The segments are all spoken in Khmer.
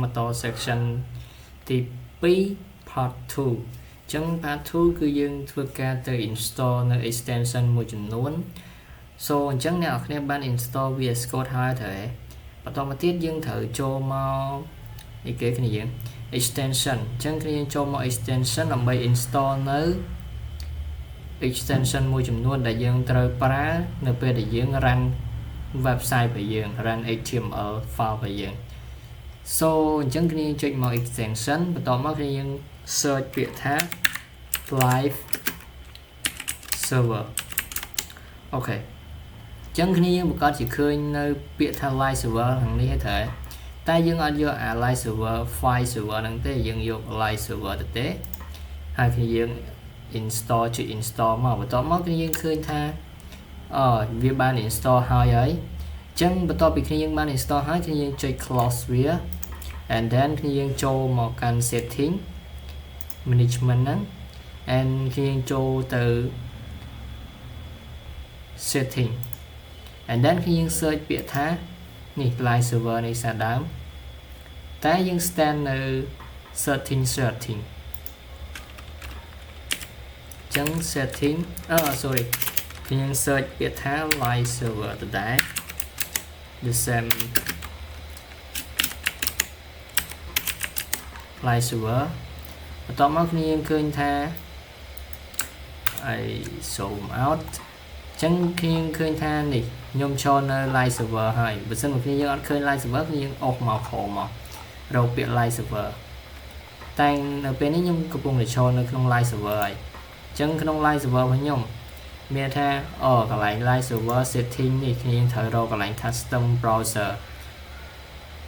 Motor section ទី2 part 2 ចឹង part 2 គឺយើងធ្វើការទៅ install នៅ extension មួយចំនួន so អញ្ចឹងអ្នកនរគ្នាបាន install VS Code ហើយត្រូវបន្តមកទៀតយើងត្រូវចូលមកអីគេគ្នាយើង extension អញ្ចឹងគ្នាយើងចូលមក extension ដើម្បី install នៅ extension មួយចំនួនដែលយើងត្រូវប្រើនៅពេលដែលយើង run website របស់យើង run HTML file របស់យើង so អញ្ចឹងគ្នាចុចមក extension បន្តមកគ្នាយើង search ពាក្យថា live server អូខេអញ្ចឹងគ្នាយើងបង្កើតជាឃើញនៅពាក្យថា live server ខាងនេះហើយត្រូវតែយើងអត់យកអា live server file server ហ្នឹងទេយើងយក live server ទៅទេហើយគ្នាយើង install ចុច install មកបន្តមកគ្នាយើងឃើញថាវាបាន install ហើយអញ្ចឹងបន្ទាប់ពីគ្នាយើងបាន install ហើយគ្នាយើងចុច close វា and then គ្នាយើងចូលមកកាន់ setting management ហ្នឹង and គ្នាយើងចូលទៅ setting and then គ្នាយើង search ពាក្យថានេះ live server នេះសាដើមតែយើង stand នៅ setting ចឹង setting sorry គ្នាយើង search ពាក្យថា live server ដដែល the same live server បន្តមកគ្នាយើងឃើញថា I zoom out ចឹងគ្នាយើងឃើញថានេះខ្ញុំចូលនៅ live server ហើយបើសិនមកគ្នាយើងអត់ឃើញ live server គ្នាយើងអុសមកខមករកពាក្យ live server តែនៅពេលនេះខ្ញុំកំពុងតែចូលនៅក្នុង live server ហើយចឹងក្នុង live server របស់ខ្ញុំមានថាកន្លែង live server setting នេះគ្នាយើងត្រូវរកកន្លែង custom browser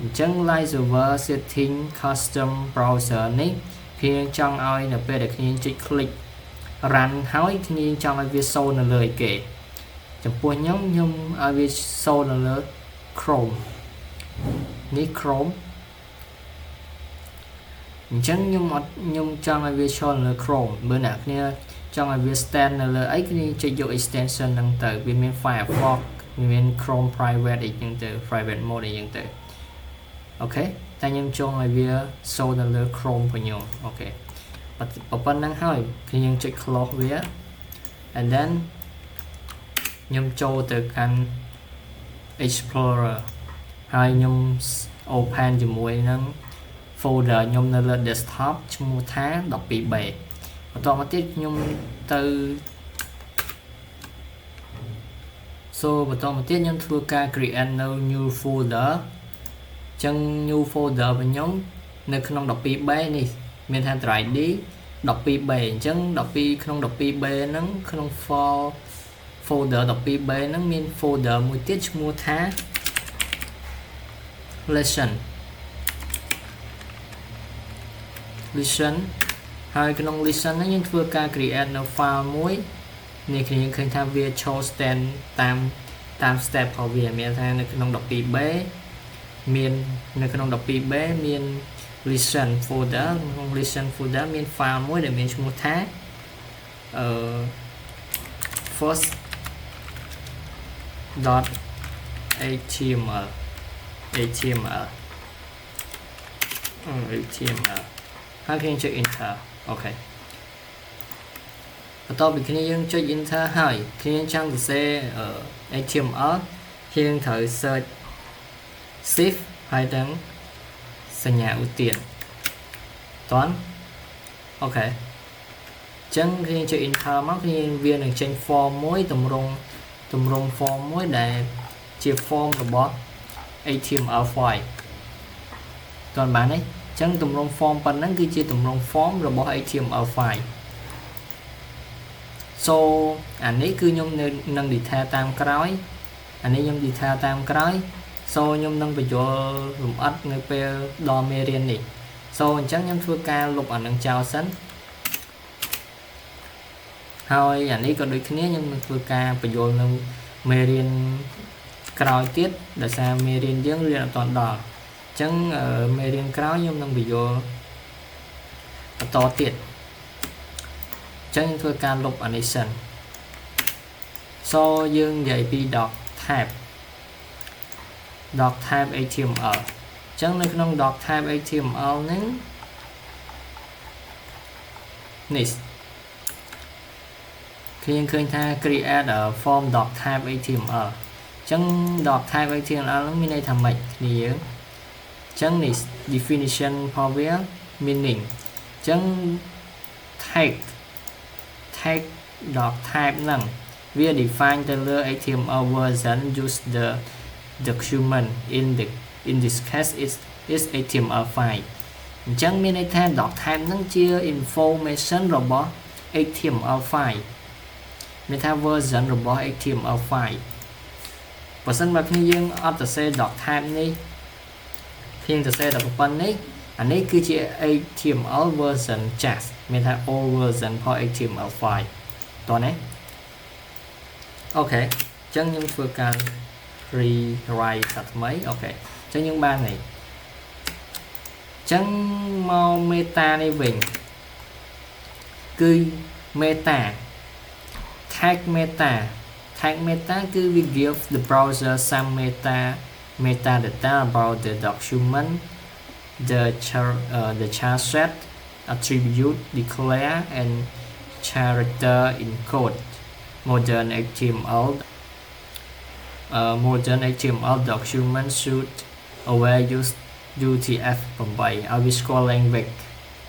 អញ្ចឹង live server setting custom browser នេះគ្នាចង់ឲ្យនៅពេលដែលគ្នាចុច click run ហើយគ្នាចង់ឲ្យវាសូននៅលើឯគេចំពោះខ្ញុំឲ្យវាសូននៅលើ Chrome នេះ Chrome អញ្ចឹងខ្ញុំចង់ឲ្យវាចូលនៅលើ Chrome បើអ្នកគ្នាចង់ឲ្យវា stand នៅលើអីគ្នាចុចយក extension ហ្នឹងទៅវាមាន Firefox វាមាន Chrome private អីចឹងទៅ private mode អីចឹងទៅអូខេតែខ្ញុំចង់ឲ្យវាសូននៅលើ Chrome របស់ខ្ញុំអូខេប៉ុណ្ណឹងហើយគ្នាយើងចុច close វា and then ខ្ញុំចូលទៅកាន់ Explorer ហើយខ្ញុំ open ជាមួយនឹង folder ខ្ញុំនៅលើ desktop ឈ្មោះថា 12B បន្តមកទៀតខ្ញុំទៅ បន្តមកទៀតខ្ញុំធ្វើការ create នៅ new folder ចឹង new folder របស់ខ្ញុំនៅក្នុង 12B នេះមានថា drive D12B អញ្ចឹង12ក្នុង 12B ហ្នឹងក្នុង folder 12B ហ្នឹងមាន folder មួយទៀតឈ្មោះថា lesson ហើយក្នុង lesson ហ្នឹងយើងធ្វើការ create នៅ file មួយនេះគ្នាឃើញថាវាចូល stand តាម step របស់វាមានថានៅក្នុង 12B មាននៅក្នុង 12B មាន listen folder ក្នុង listen folder មាន file មួយដែលមានឈ្មោះថាfirst .html ហើយគ្នាចុច enter អូខេបន្ទាប់ពីគ្នាយើងចុច enter ហើយគ្នាចង់សរសេរ HTML យើងត្រូវ search shift ហើយទាំងសញ្ញាឧទានតន់អូខេអញ្ចឹងគ្នាចុច enter មកគ្នាវានឹងចេញ form មួយតម្រង់ form មួយដែលជា form របស់ HTML file តន់បានទេអញ្ចឹងតម្រង់ form ប៉ុណ្ណឹងគឺជាតម្រង់ form របស់ HTML file so អានេះគឺខ្ញុំនឹង detail តាមក្រោយអានេះខ្ញុំ detail តាមក្រោយso ខ្ញុំនឹងបញ្យល់លម្អិតនៅពេលដល់មេរៀននេះ so អញ្ចឹងខ្ញុំធ្វើការលុបអានឹងចោលសិនហើយអានេះក៏ដូចគ្នាខ្ញុំនឹងធ្វើការបញ្យល់នៅមេរៀនក្រោយទៀតដោយសារមេរៀនយើងរៀនអត់ទាន់ដល់អញ្ចឹងមេរៀនក្រោយខ្ញុំនឹងបញ្យល់បន្តទៀតអញ្ចឹងខ្ញុំធ្វើការលុបអានេះសិន so យើងនិយាយពី doc type HTML អញ្ ចឹងនៅក្នុង doc type HTML ហ្នឹងនេះខ្ញុំឃើញថា create a form doc type HTML ចឹង doc type HTML ហ្នឹងមានន័យថាម៉េចគ្នាយើងចឹងនេះ definition របស់វា meaning ចឹង tag doc type ហ្នឹងវា define ទៅលើ HTML version use the document in this case is HTML file អញ្ចឹងមានន័យថា doc type ហ្នឹងជា information របស់ HTML file មានថា version របស់ HTML file បើសិនបើគ្នាយើងអត់សរសេរ doc type នេះខ្ញុំសរសេរតែប៉ុណ្្នេះអានេះគឺជា HTML version ចាស់មានថា old version របស់ HTML file តោះណាអូខេអញ្ចឹងខ្ញុំធ្វើការ rewrite ថាថ្មីអូខេអញ្ចឹងយើងបាននេះអញ្ចឹងមក meta នេះវិញគឺ meta tag meta គឺវា give the browser some metadata about the document the charset attribute declare and character encode modern HTML document should aware use UTF-8 ឲ្យវាស្គាល់ language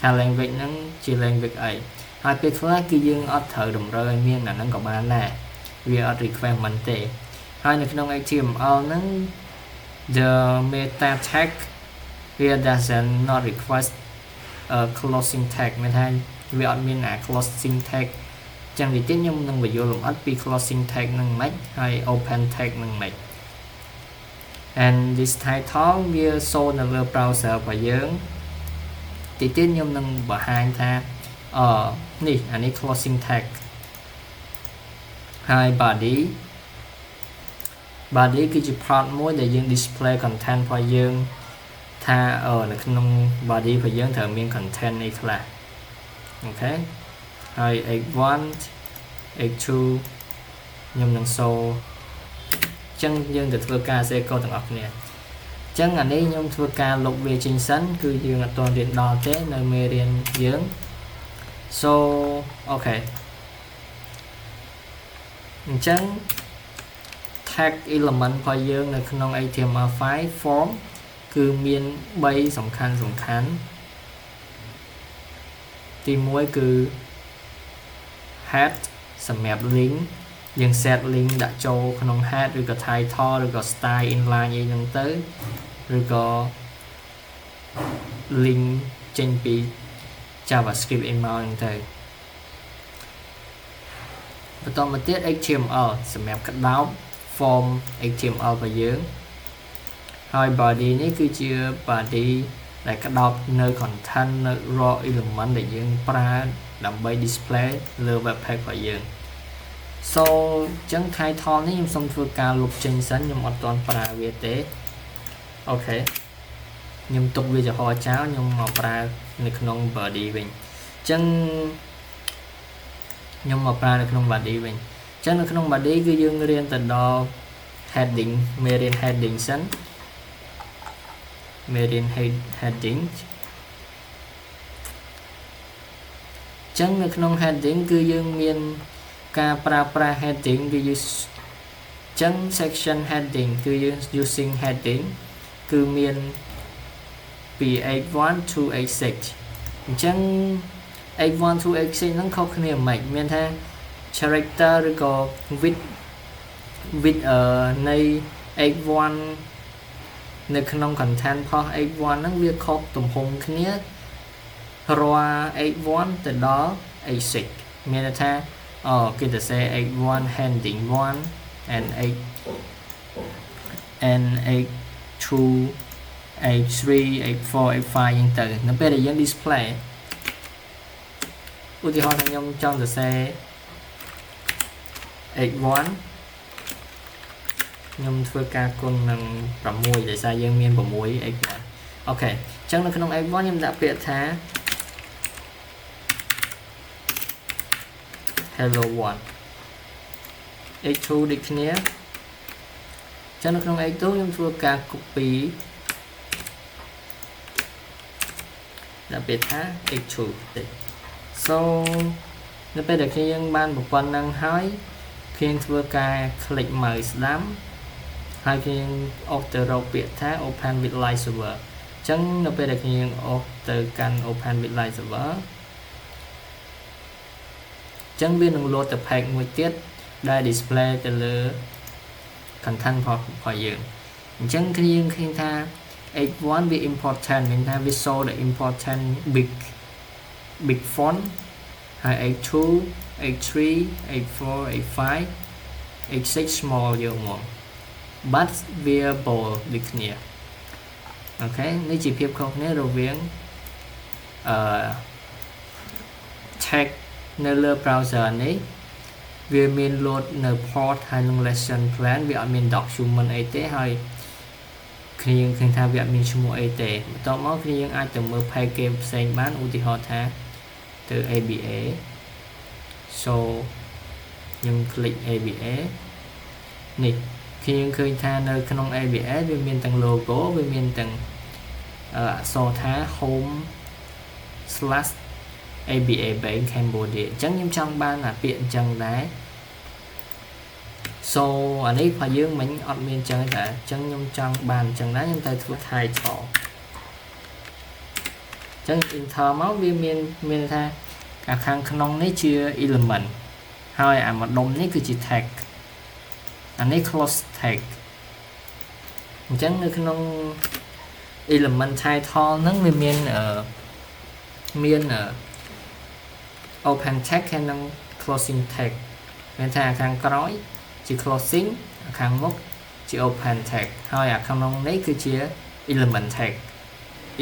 ថា language ហ្នឹងជា language អីហើយពេលខ្លះគឺយើងអត់ត្រូវតម្រូវឲ្យមានអាហ្នឹងក៏បានដែរវាអត់ requirement ទេហើយនៅក្នុង HTML ហ្នឹង the meta tag វា doesn't not request a closing tag មានថាវាអត់មានអា closing tag ចឹងទីទៀតខ្ញុំនឹងបញ្យល់លម្អិតពី closing tag នឹងម៉េចហើយ open tag នឹងម៉េច and this title វា show នៅលើ browser របស់យើងទីទៀតខ្ញុំនឹងបង្ហាញថានេះអានេះ closing tag ហើយ body គឺជា plot មួយដែលយើង display content របស់យើងថានៅក្នុង body របស់យើងត្រូវមាន content អីខ្លះអូខេហើយ x1 x2 ខ្ញុំនឹងសូចឹងយើងទៅធ្វើការ សេកូដទាំងអស់គ្នាចឹងអានេះខ្ញុំធ្វើការលុបវាចេញសិនគឺយើងអត់ទាន់រៀនដល់ទេនៅមេរៀនយើង so អូខេអញ្ចឹង tag element របស់យើងនៅក្នុង HTML file form គឺមាន3សំខាន់ទី1គឺ head សម្រាប់ link យើង set link ដាក់ចូលក្នុង head ឬក៏ title ឬក៏ style inline អីហ្នឹងទៅឬក៏ link ចេញពី JavaScript អីមកហ្នឹងទៅបន្តមកទៀត HTML សម្រាប់ក្តោប form HTML របស់យើងហើយ body នេះគឺជា body ដែលក្តោបនៅ content នៅ raw element ដែលយើងប្រើដើម្បី display លើ web page របស់យើង so អញ្ចឹង title នេះខ្ញុំសូមធ្វើការលុបចេញសិនខ្ញុំអត់ទាន់ប្រើវាទេអូខេខ្ញុំទុកវាចំហចោលខ្ញុំមកប្រើនៅក្នុង body វិញអញ្ចឹងខ្ញុំមកប្រើនៅក្នុង body វិញអញ្ចឹងនៅក្នុង body គឺយើងរៀនទៅដល់ heading មេរៀន heading សិនមេរៀន heading ចឹងនៅក្នុង heading គឺយើងមានការប្រើប្រាស់ heading គឺយើងចឹង section heading គឺយើង using heading គឺមានពី h1 to h6 អញ្ចឹង h1 to h6 ហ្នឹងខុសគ្នាមិនមានថា character ឬក៏ width នៃ h1 នៅក្នុង content របស់ h1 ហ្នឹងវាខុសទំហំគ្នារាល់ h1 ទៅដល់ h6 មានន័យថាគេទៅសេ h1 heading 1 and h2 h3 h4 h5 យ៉ាងទៅនៅពេលដែលយើង display ឧទាហរណ៍ថាខ្ញុំចង់សរសេរ h1 ខ្ញុំធ្វើការគុណនឹង6ដោយសារយើងមាន6 x អូខេអញ្ចឹងនៅក្នុង h1 ខ្ញុំដាក់ពាក្យថា hello 1 h2 ដូចគ្នាអញ្ចឹងនៅក្នុង h2 ខ្ញុំធ្វើការ copy đặc biệt thá x2 so nó bây giờ khi dân ban một phần năng hỏi khi vừa ca click mời đám hai khi auto biệt thá open with live server chẳng nó bây giờ khi auto can open with live server chẳng biết能 load ទៅ pack មួយទៀតដែល display ទៅលើ content របស់យើងអញ្ចឹងគឺយើងឃើញថា H1 វា important មានថាវា show the important big font ហើយ H2 H3 H4 H5 H6 small យកមក but វា bold ដូចគ្នាអូខេនេះជាភាពខុសគ្នារវាងtext នៅលើ browser នេះវាមាន load នៅ port ហើយនឹង lesson plan វាអត់មាន document អីទេហើយគ្នាយើងឃើញថាវាអត់មានឈ្មោះអីទេបន្ទាប់មកគ្នាយើងអាចទៅមើល package ផ្សេងបានឧទាហរណ៍ថាទៅ ABA so ខ្ញុំ click ABA នេះគ្នាយើងឃើញថានៅក្នុង ABA វាមានទាំង logo វាមានទាំងអក្សរថា home/ABA Bank Cambodia អញ្ចឹងខ្ញុំចង់បានអាពាក្យអញ្ចឹងដែរ so អានេះបើយើងមិញអត់មានអញ្ចឹងតែអញ្ចឹងខ្ញុំចង់បានអញ្ចឹងដែរខ្ញុំទៅធ្វើ title អញ្ចឹង enter មកវាមានថាអាខាងក្នុងនេះជា element ហើយអាម្ដុំនេះគឺជា tag អានេះ close tag អញ្ចឹងនៅក្នុង element title ហ្នឹងវាមាន open tag ហើយនិង closing tag មានថាខាងក្រោយជា closing ខាងមុខជា open tag ហើយអាខាងក្នុងនេះគឺជា element tag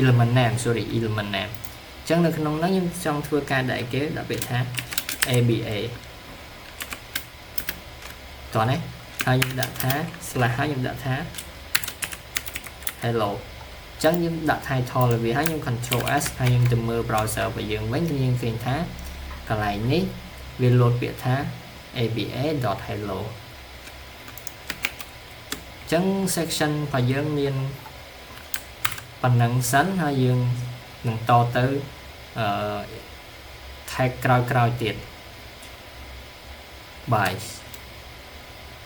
element name អញ្ចឹងនៅក្នុងហ្នឹងខ្ញុំចង់ធ្វើការដាក់គេដាក់ពាក្យថា ABA តោះនេះហើយខ្ញុំដាក់ថា slash ហើយខ្ញុំដាក់ថា hello អញ្ចឹងខ្ញុំដាក់ title លើវាហើយខ្ញុំ control S ហើយខ្ញុំទៅមើល browser របស់យើងវិញយើងឃើញថាកន្លែងនេះវា load ពាក្យថា aba.hello អញ្ចឹង section របស់យើងមានប៉ុណ្ណឹងសិនហើយយើងនឹងតទៅ tag ក្រោយទៀត bye